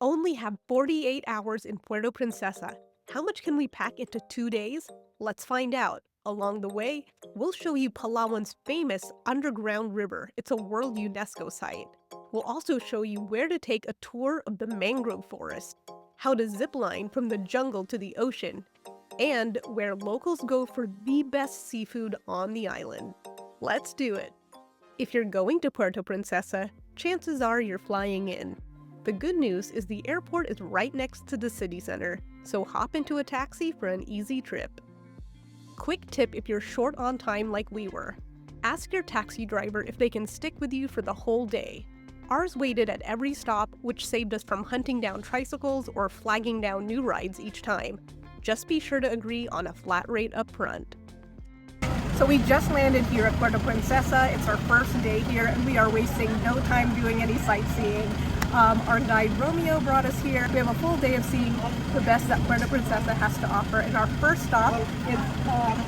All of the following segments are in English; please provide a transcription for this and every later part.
only have 48 hours in Puerto Princesa. How much can we pack into 2 days? Let's find out. Along the way, we'll show you Palawan's famous underground river. It's a World UNESCO site. We'll also show you where to take a tour of the mangrove forest, how to zipline from the jungle to the ocean, and where locals go for the best seafood on the island. Let's do it! If you're going to Puerto Princesa, chances are you're flying in. The good news is the airport is right next to the city center, so hop into a taxi for an easy trip. Quick tip if you're short on time like we were. Ask your taxi driver if they can stick with you for the whole day. Ours waited at every stop, which saved us from hunting down tricycles or flagging down new rides each time. Just be sure to agree on a flat rate up front. So we just landed here at Puerto Princesa. It's our first day here and we are wasting no time doing any sightseeing. Our guide Romeo brought us here. We have a full day of seeing the best that Puerto Princesa has to offer. And our first stop is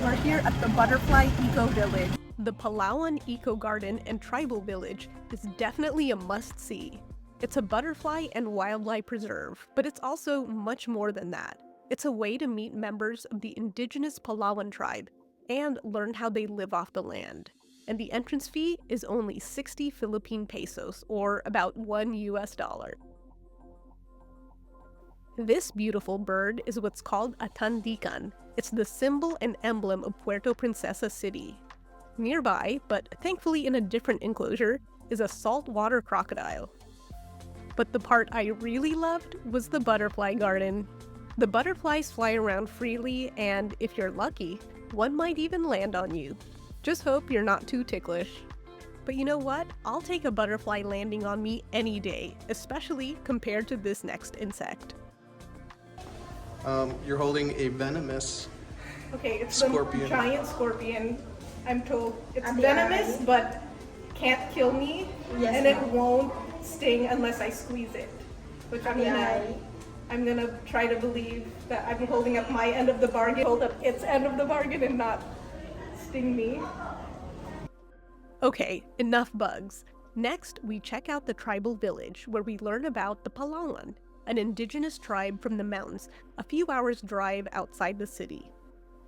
we're here at the Butterfly Eco Village. The Palawan Eco Garden and Tribal Village is definitely a must-see. It's a butterfly and wildlife preserve, but it's also much more than that. It's a way to meet members of the indigenous Palawan tribe and learn how they live off the land. And the entrance fee is only 60 Philippine pesos, or about $1. This beautiful bird is what's called a tandikan. It's the symbol and emblem of Puerto Princesa City. Nearby, but thankfully in a different enclosure, is a saltwater crocodile. But the part I really loved was the butterfly garden. The butterflies fly around freely, and if you're lucky, one might even land on you. Just hope you're not too ticklish. But you know what? I'll take a butterfly landing on me any day, especially compared to this next insect. You're holding a venomous Okay, it's scorpion. the giant scorpion. I'm told it's At the venomous, eye. but can't kill me, Yes, and it ma'am. won't sting unless I squeeze it. Which Yeah. I'm gonna try to believe that I'm holding up my end of the bargain, hold up its end of the bargain, and not sting me. Okay, enough bugs. Next, we check out the tribal village where we learn about the Palawan, an indigenous tribe from the mountains, a few hours drive outside the city.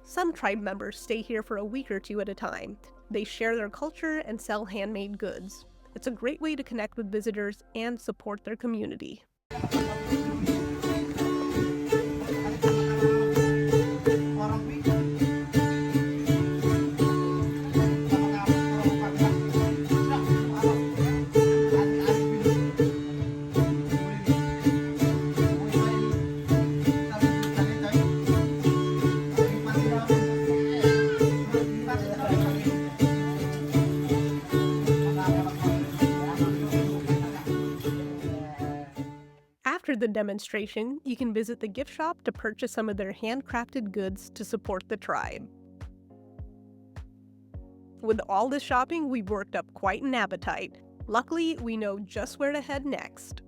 Some tribe members stay here for a week or two at a time. They share their culture and sell handmade goods. It's a great way to connect with visitors and support their community. After the demonstration, you can visit the gift shop to purchase some of their handcrafted goods to support the tribe. With all this shopping, we've worked up quite an appetite. Luckily, we know just where to head next.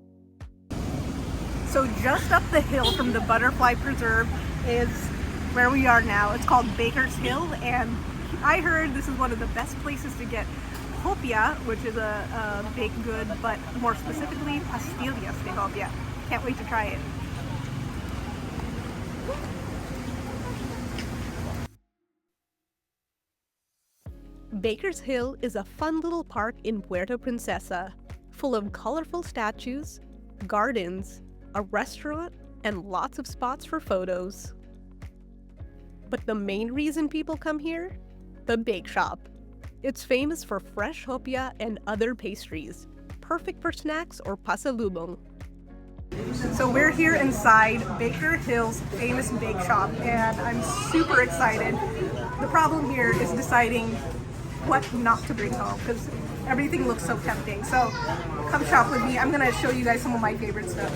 So just up the hill from the Butterfly Preserve is where we are now. It's called Baker's Hill, and I heard this is one of the best places to get hopia, which is a baked good, but more specifically, pastillas de hopia. Can't wait to try it. Baker's Hill is a fun little park in Puerto Princesa, full of colorful statues, gardens, a restaurant, and lots of spots for photos. But the main reason people come here? The bake shop. It's famous for fresh hopia and other pastries, perfect for snacks or pasalubong. So we're here inside Baker Hill's famous bake shop, and I'm super excited. The problem here is deciding what not to bring home because everything looks so tempting. So come shop with me. I'm gonna show you guys some of my favorite stuff.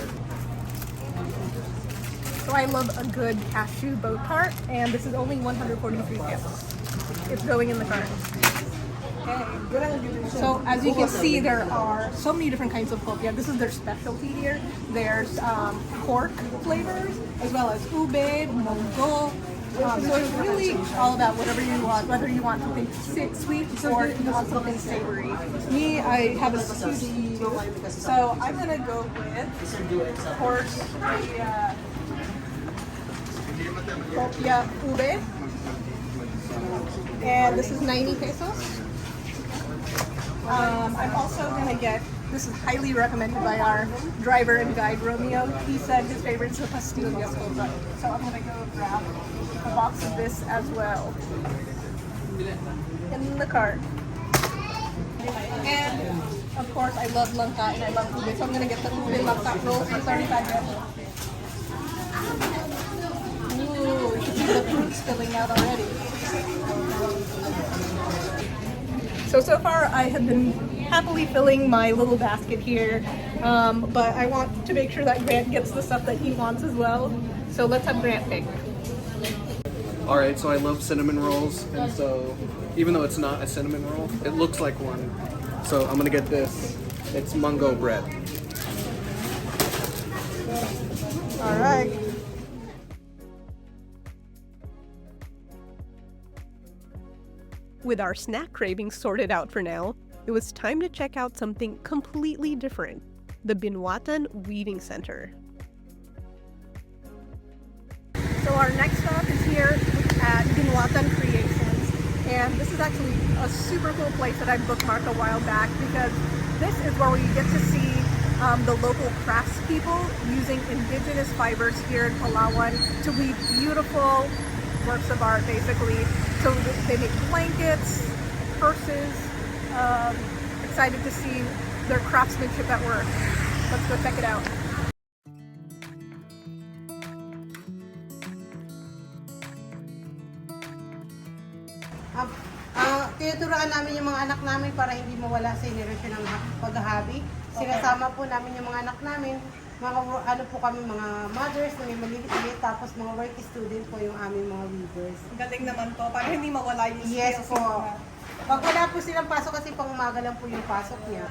So I love a good cashew boat tart, and this is only 143 pesos. It's going in the cart. So as you can see, there are so many different kinds of hopia. This is their specialty here. There's pork flavors, as well as ube, mongo, So it's really all about whatever you want, whether you want something sweet or you want something savory. Me, I have a huge so I'm gonna go with, of course, the Kopia ube, and this is 90 pesos. I'm also gonna get, this is highly recommended by our driver and guide Romeo. He said his favorite is the pastillas, so I'm gonna go grab a box of this as well in the cart. And of course, I love langka and I love ube, so I'm gonna get the ube langka rolls for 35 pesos. Ooh, you can see the fruit spilling out already. So far I have been happily filling my little basket here, but I want to make sure that Grant gets the stuff that he wants as well. So let's have Grant pick. All right, so I love cinnamon rolls, and so even though it's not a cinnamon roll, it looks like one. So I'm gonna get this. It's mango bread. All right. With our snack cravings sorted out for now, it was time to check out something completely different, the Binuatan Weaving Center. So our next stop is here at Binuatan Creations, and this is actually a super cool place that I bookmarked a while back because this is where we get to see the local craftspeople using indigenous fibers here in Palawan to weave beautiful works of art, basically. So they make blankets, purses. Excited to see their craftsmanship at work. Let's go check it out. Tinuturuan namin yung mga anak namin para hindi mawala sa henerasyon ng paghahabi. Sinasama po namin yung mga anak namin, mga ano po kami, mga mothers na may malilit-lilit, tapos mga work student po yung aming mga weavers. Galing naman to, para hindi mawala yung Yes skills po. nila. Pag wala po silang pasok kasi pang umaga lang po yung pasok niya.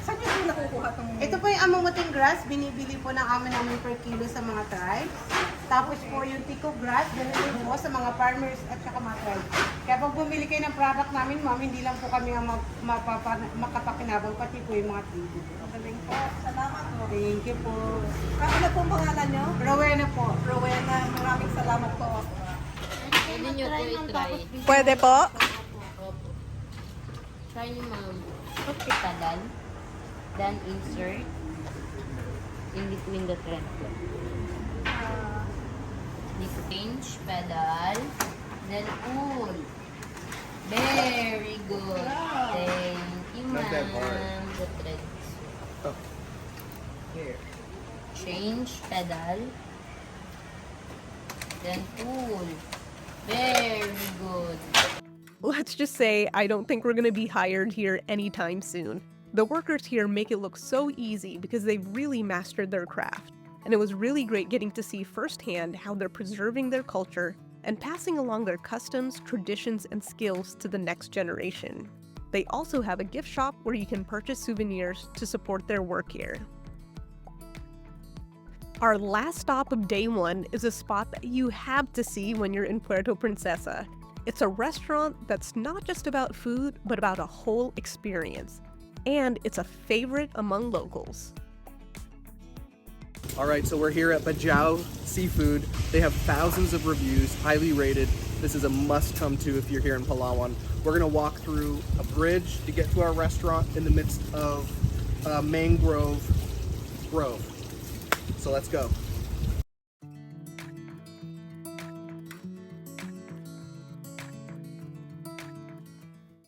Saan nyo po nakukuha itong... Ito po yung amumuting grass, binibili po ng amin namin per kilo sa mga tribes. Tapos po yung tico grass, ganun din po sa mga farmers at saka mga tribes. Kaya pag bumili kayo ng product namin, ma'am, hindi lang po kami ang makapakinabang, pati po yung mga tribo. Galing po. Salamat po. Thank you po. Ano pong pangalan nyo? Rowena po. Rowena, maraming salamat po. Pwede nyo po i-try. Pwede po? Opo. Try nyo ma'am. Pedal. Then insert in between the thread po. Change, pedal, then pull. Very good. Thank you Not that hard. ma'am. The threads. Oh. Here. Change, pedal, then pull. Very good. Let's just say I don't think we're gonna be hired here anytime soon. The workers here make it look so easy because they've really mastered their craft. And it was really great getting to see firsthand how they're preserving their culture and passing along their customs, traditions, and skills to the next generation. They also have a gift shop where you can purchase souvenirs to support their work here. Our last stop of day one is a spot that you have to see when you're in Puerto Princesa. It's a restaurant that's not just about food, but about a whole experience. And it's a favorite among locals. All right, so we're here at Badjao Seafood. They have thousands of reviews, highly rated. This is a must-come to if you're here in Palawan. We're gonna walk through a bridge to get to our restaurant in the midst of Mangrove Grove. So let's go.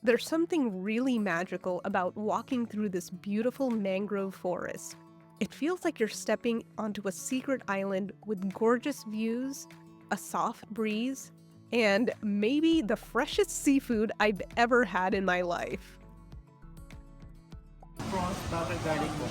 There's something really magical about walking through this beautiful mangrove forest. It feels like you're stepping onto a secret island with gorgeous views, a soft breeze, and maybe the freshest seafood I've ever had in my life. Prawns, butter, garlic po.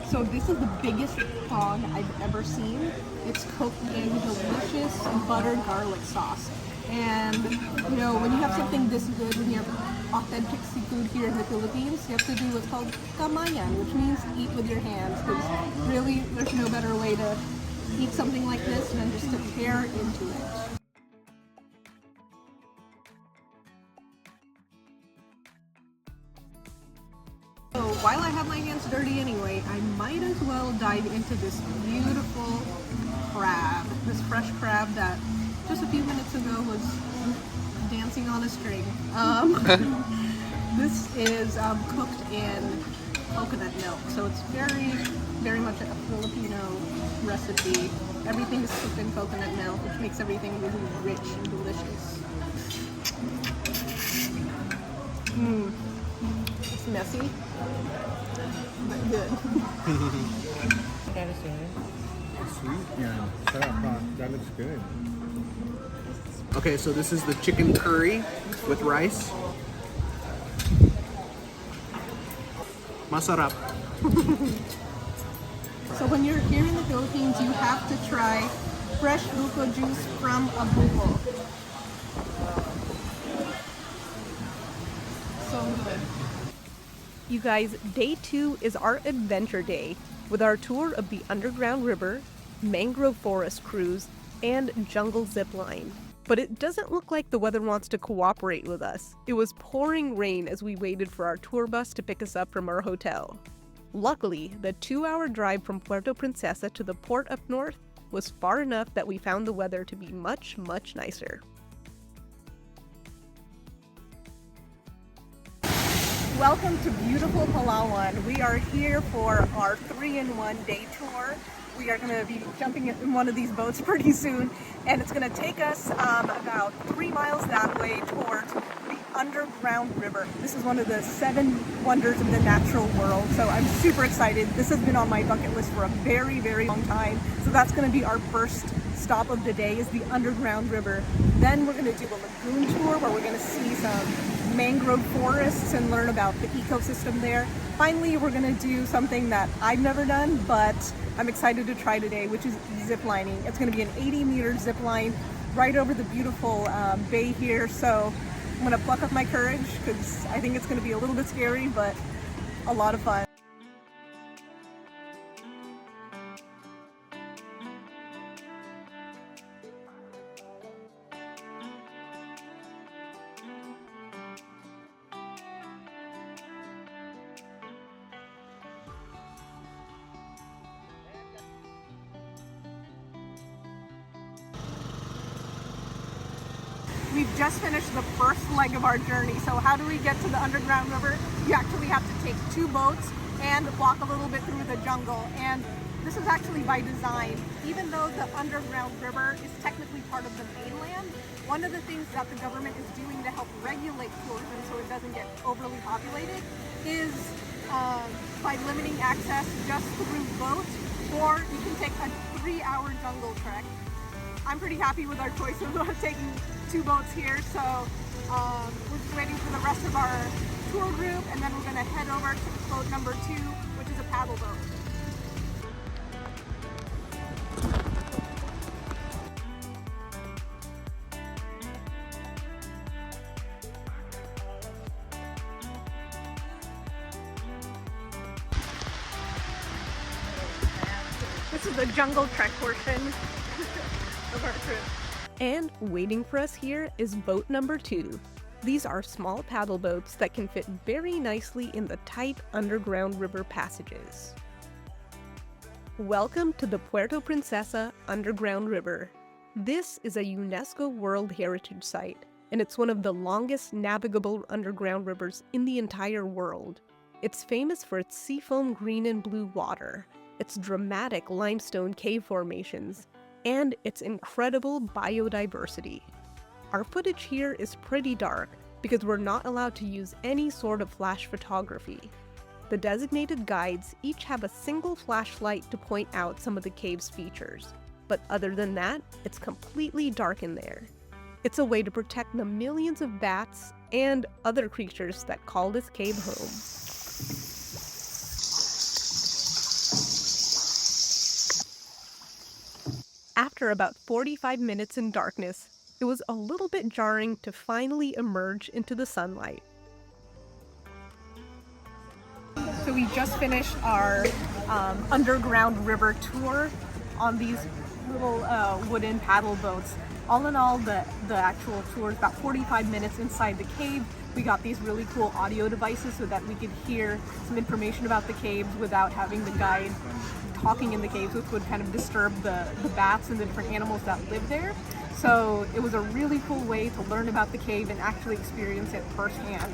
So this is the biggest prawn I've ever seen. It's cooked in delicious buttered garlic sauce. And, you know, when you have something this good, when you have authentic seafood here in the Philippines, you have to do what's called kamayan, which means eat with your hands, because really there's no better way to eat something like this than just to tear into it. So while I have my hands dirty anyway, I might as well dive into this beautiful crab, this fresh crab that just a few minutes ago was dancing on a string. This is cooked in coconut milk, so it's very much a Filipino recipe. Everything is cooked in coconut milk, which makes everything really rich and delicious. It's messy, but good. Sweet. Yeah. Sarap, huh? That looks good. Okay, so this is the chicken curry with rice. Masarap. So when you're here in the Philippines, you have to try fresh buko juice from a buko. So good. You guys, day 2 is our adventure day with our tour of the underground river, mangrove forest cruise, and jungle zipline. But it doesn't look like the weather wants to cooperate with us. It was pouring rain as we waited for our tour bus to pick us up from our hotel. Luckily, the 2-hour drive from Puerto Princesa to the port up north was far enough that we found the weather to be much nicer. Welcome to beautiful Palawan. We are here for our 3-in-1 day tour. We are going to be jumping in one of these boats pretty soon, and it's going to take us about 3 miles that way towards the underground river. This is one of the 7 wonders of the natural world, so I'm super excited. This has been on my bucket list for a very long time, so that's going to be our first stop of the day, is the underground river. Then we're going to do a lagoon tour where we're going to see some mangrove forests and learn about the ecosystem there. Finally, we're going to do something that I've never done, but I'm excited to try today, which is ziplining. It's going to be an 80-meter zip line right over the beautiful bay here. So I'm going to pluck up my courage because I think it's going to be a little bit scary, but a lot of fun. We've just finished the first leg of our journey. So how do we get to the underground river? You actually have to take 2 boats and walk a little bit through the jungle. And this is actually by design. Even though the underground river is technically part of the mainland, one of the things that the government is doing to help regulate tourism so it doesn't get overly populated is by limiting access just through boat, or you can take a 3-hour jungle trek. I'm pretty happy with our choice of taking 2 boats here, so we're just waiting for the rest of our tour group, and then we're going to head over to boat number 2, which is a paddle boat. This is the jungle trek portion of our trip. And waiting for us here is boat number 2. These are small paddle boats that can fit very nicely in the tight underground river passages. Welcome to the Puerto Princesa Underground River. This is a UNESCO World Heritage Site, and it's one of the longest navigable underground rivers in the entire world. It's famous for its seafoam green and blue water, its dramatic limestone cave formations, and its incredible biodiversity. Our footage here is pretty dark because we're not allowed to use any sort of flash photography. The designated guides each have a single flashlight to point out some of the cave's features, but other than that, it's completely dark in there. It's a way to protect the millions of bats and other creatures that call this cave home. After about 45 minutes in darkness, it was a little bit jarring to finally emerge into the sunlight. So we just finished our underground river tour on these little wooden paddle boats. All in all, the actual tour is about 45 minutes inside the cave. We got these really cool audio devices so that we could hear some information about the caves without having the guide talking in the caves, which would kind of disturb the bats and the different animals that live there. So it was a really cool way to learn about the cave and actually experience it firsthand.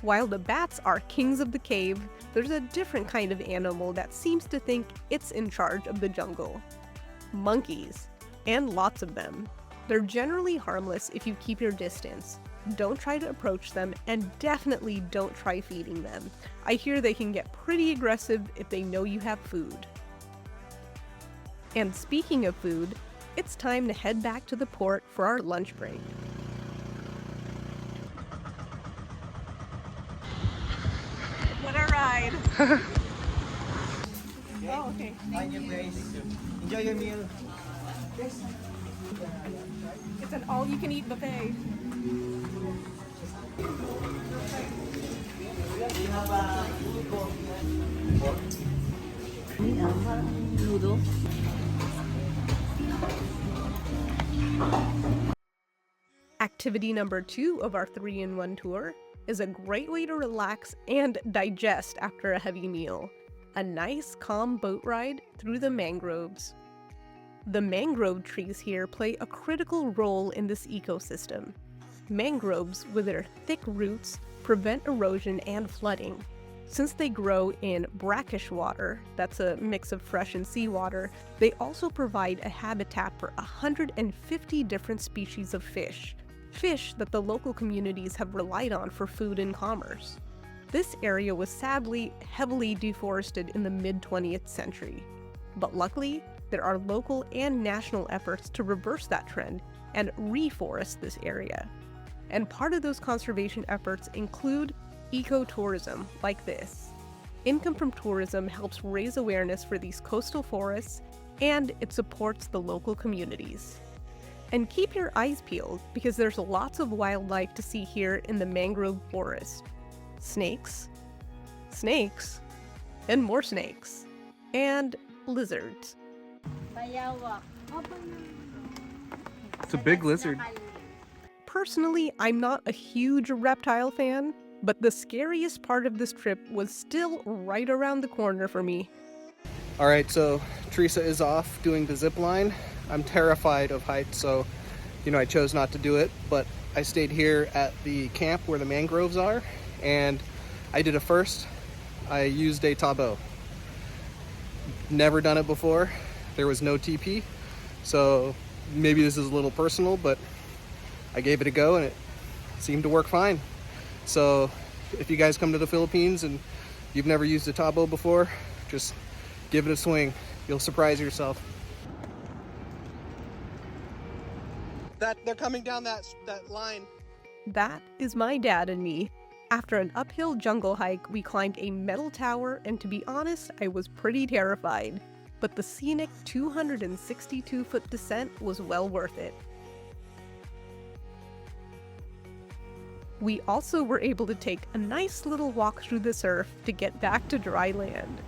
While the bats are kings of the cave, there's a different kind of animal that seems to think it's in charge of the jungle. Monkeys. And lots of them. They're generally harmless if you keep your distance. Don't try to approach them, and definitely don't try feeding them. I hear they can get pretty aggressive if they know you have food. And speaking of food, it's time to head back to the port for our lunch break. What a ride! Oh, okay. Thank you guys. Enjoy your meal. It's an all-you-can-eat buffet. Activity number 2 of our 3-in-1 tour is a great way to relax and digest after a heavy meal. A nice, calm boat ride through the mangroves. The mangrove trees here play a critical role in this ecosystem. Mangroves, with their thick roots, prevent erosion and flooding. Since they grow in brackish water, that's a mix of fresh and seawater, they also provide a habitat for 150 different species of fish. Fish that the local communities have relied on for food and commerce. This area was sadly heavily deforested in the mid-20th century. But luckily, there are local and national efforts to reverse that trend and reforest this area. And part of those conservation efforts include ecotourism like this. Income from tourism helps raise awareness for these coastal forests, and it supports the local communities. And keep your eyes peeled, because there's lots of wildlife to see here in the mangrove forest. Snakes, snakes, and more snakes, and lizards. It's a big lizard. Personally, I'm not a huge reptile fan, but the scariest part of this trip was still right around the corner for me. All right, so Teresa is off doing the zip line. I'm terrified of heights, so I chose not to do it, but I stayed here at the camp where the mangroves are, and I did it first. I used a tabo. Never done it before. There was no TP, so maybe this is a little personal, but I gave it a go and it seemed to work fine. So if you guys come to the Philippines and you've never used a tabo before, just give it a swing. You'll surprise yourself. They're coming down that line. That is my dad and me. After an uphill jungle hike, we climbed a metal tower, and to be honest, I was pretty terrified. But the scenic 262-foot descent was well worth it. We also were able to take a nice little walk through the surf to get back to dry land.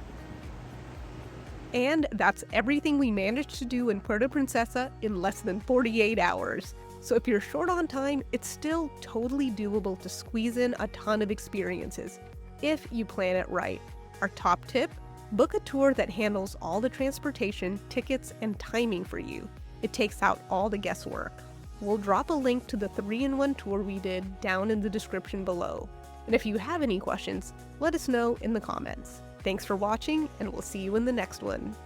And that's everything we managed to do in Puerto Princesa in less than 48 hours. So if you're short on time, it's still totally doable to squeeze in a ton of experiences, if you plan it right. Our top tip: book a tour that handles all the transportation, tickets, and timing for you. It takes out all the guesswork. We'll drop a link to the 3-in-1 tour we did down in the description below. And if you have any questions, let us know in the comments. Thanks for watching, and we'll see you in the next one.